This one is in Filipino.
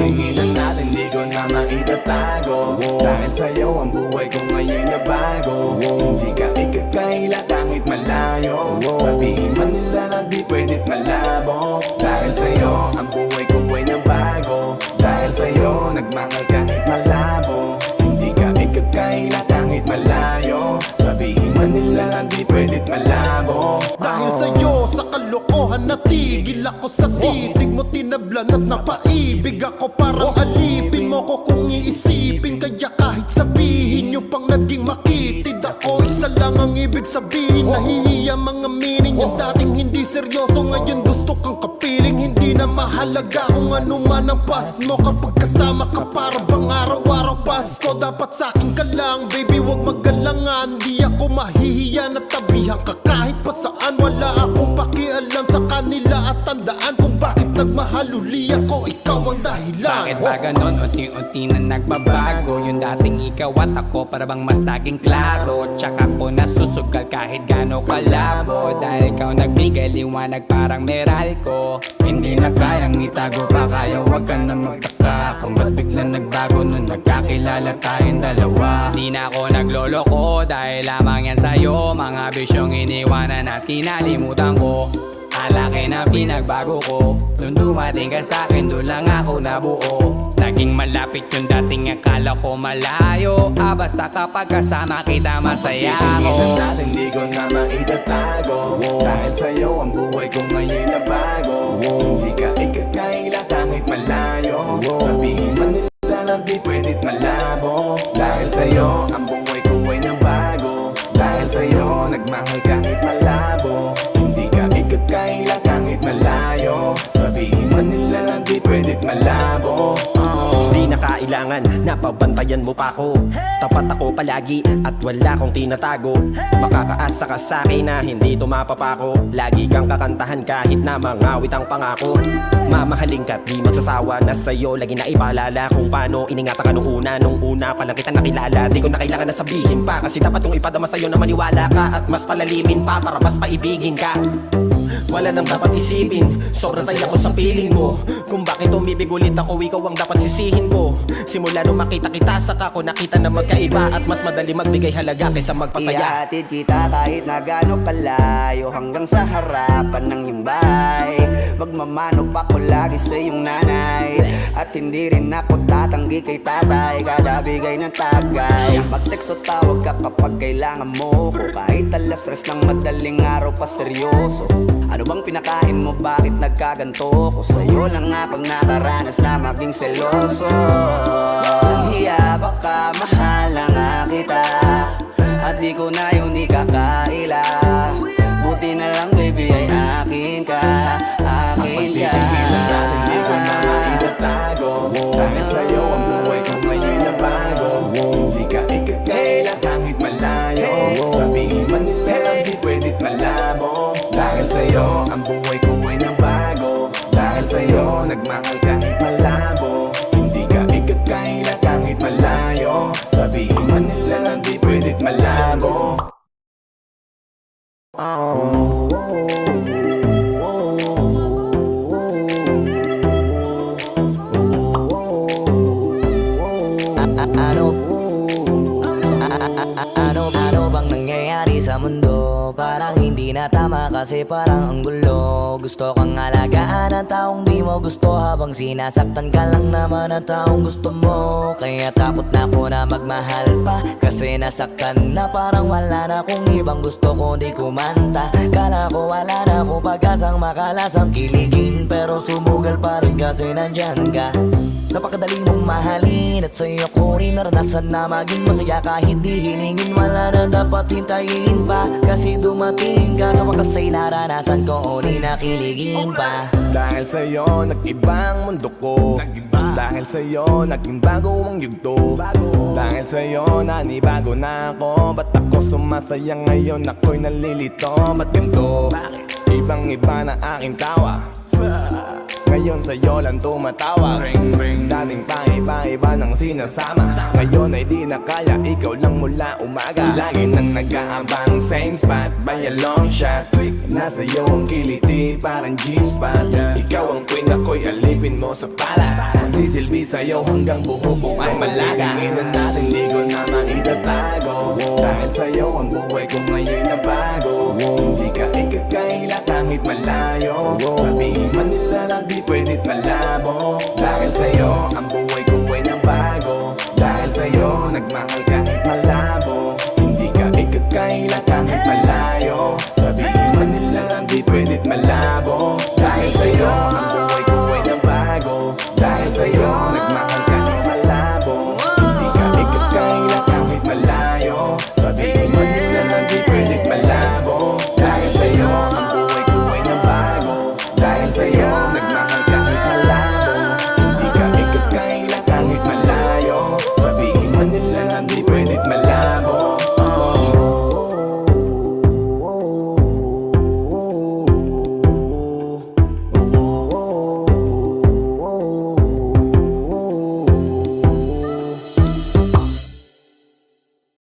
Pagtitinginan natin di ko na maitatago. Dahil sa'yo ang buhay ko ngayon na bago. Hindi ka ikakaila kahit malayo. Sabihin man nila na di pwedit malabo. Dahil sa'yo ang buhay ko ay nabago. Dahil sa'yo nagmahal kahit malabo. Hindi ka ikakaila kahit malayo. Sabihin man nila na di pwedit malabo. Dahil sa'yo sa kalokohan natigil ako sa titig mo, tinablan at napaibig ako. Parang alipin mo ko kung iisipin. Kaya kahit sabihin nyo pang naging makitid ako, isa lang ang ibig sabihin. Nahihiya mga meaning. Yung dating hindi seryoso ngayon gusto kang kapiling. Hindi na mahalaga kung ano man ang past mo. Kapag kasama ka para bang araw-araw Pasko. Dapat sa'kin ka lang baby, wag magalangan. Di ako mahihiya na tabihan ka kahit pa saan. Wala akong pakialam sa kanila at tandaan kung bakit nagmahal uli ako. Ikaw ang dahilan. Bakit ba ganon? Unti-unti na nagbabago. Yung dating ikaw at ako para bang mas naging klaro. Tsaka ko nasusugal kahit gano'ng kalabo. Dahil ikaw nagbigay liwanag parang meral ko. Hindi na kayang itago pa, kaya wag ka na magtaka kung ba't biglang nagbago nung nagkakilala tayong dalawa. Di na ako nagloloko dahil lamang yan sa'yo. Mga bisyong iniwanan at kinalimutan ko. Alaki na pinagbago ko. Nung dumating ka sa'kin, doon lang ako nabuo. Naging malapit yung dating akala ko malayo. Basta kapag kasama kita masaya ako. Pagtitinginan natin di ko na maitatago. Dahil sa'yo ang buhay ko ngayon na bago. Hindi ka ikakaila kahit malayo. Sabihin man nila na di pwedit malabo. Dahil sa'yo ang buhay ko ay nabago. Dahil sa'yo nagmahal kahit malabo. Hindi ka ikakaila kahit malayo. Sabihin man nila na di pwedit malabo. Di na kailangan, napabantayan mo pa ako. Tapat ako palagi at wala kong tinatago. Makakaasa ka sa'kin na hindi tumapapako. Lagi kang kakantahan kahit na mangawit ang pangako. Mamahalin ka't di magsasawa na sa'yo lagi na ipaalala kung paano iningatan ka nung una pa lang kita nakilala. Di ko na kailangan na sabihin pa, kasi dapat kong ipadama sa'yo na maniwala ka at mas palalimin pa para mas paibigin ka. Wala nang dapat isipin, sobrang saya ko sa feeling mo. Kung bakit umibig ulit ako, ikaw ang dapat sisihin ko. Simula nung makita kita, saka ko nakita na magkaiba. At mas madali magbigay halaga kaysa magpasaya. Ihatid kita kahit na gano'ng palayo, hanggang sa harapan ng iyong bahay. Magmamano pa ko lagi sa iyong nanay. At hindi rin ako tatanggi kay tatay, kada bigay ng tagay. Mag-text o tawag ka kapag kailangan mo ko. Kahit alas 3 ng madaling araw pa seryoso. Ano bang pinakain mo, bakit nagkaganto ko? Sa'yo lang ako nakaranas na maging seloso. Ang hiya baka mahal na nga kita, at di ko na yun ikakaila. Buti na lang baby ay akin ka, akin ka. Pagtitinginan natin di ko na maitatago. Dahil sa'yo ang buhay ko ngayon na bago. Hindi ka ikakaila kahit malayo. Sabihin man nila na di pwedit malabo. Dahil sa'yo ang buhay ko ay nabago. Dahil sa'yo nagmahal kahit malabo. Hindi ka ikakaila kahit malayo. Sabihin man nila na di pwedit malabo. Ano bang nangyayari sa mundo? Parang hindi na tama kasi parang ang gulo. Gusto kang alagaan ang taong di mo gusto, habang sinasaktan ka lang naman ang taong gusto mo. Kaya takot na ako na magmahal pa, kasi nasaktan na parang wala na kung ibang gusto kundi kumanta. Kala ko wala na akong pag-asang makalasang kiligin, pero sumugal pa rin kasi nandyan ka. Napakadali mong mahalin at sa'yo ko rin naranasan na maging masaya kahit di hiningin. Wala na dapat hintayin pa, kasi dumating ka. Sa wakas ay naranasan ko o di nakiligin pa. Dahil sa'yo nag-iba ang mundo ko. Dahil sa'yo naging bago ang yugto. Dahil sa'yo nanibago na ako. Ba't ako sumasaya ngayon, ako'y nalilito? Ba't ganito? Ibang iba na aking tawa. Ngayon sa'yo lang tumatawag. daming paiba-iba ng sinasama. Ngayon ay di na kaya, ikaw lang mula umaga. Lagi nang nag-aabang, same spot by a long shot. Nasa iyo ang kiliti, parang G-spot. Ikaw ang queen, ako'y alipin mo sa palas. Sisilbi sa'yo hanggang buhok ko ay malaga. Tingnan natin, di ko na maitatago. Dahil sa'yo ang buhay ko ngayon na bago. Hindi ka ikakaila kahit malayo. Sabihin man nila na di pwedit malabo. Dahil sa'yo ang buhay ko ay nabago. Dahil sa'yo nagmahal kahit malabo. Hindi ka ikakaila kahit malayo. Sabihin man nila na di pwedit malabo. Dahil sa'yo ang buhay ko ay nabago. Dahil sa'yo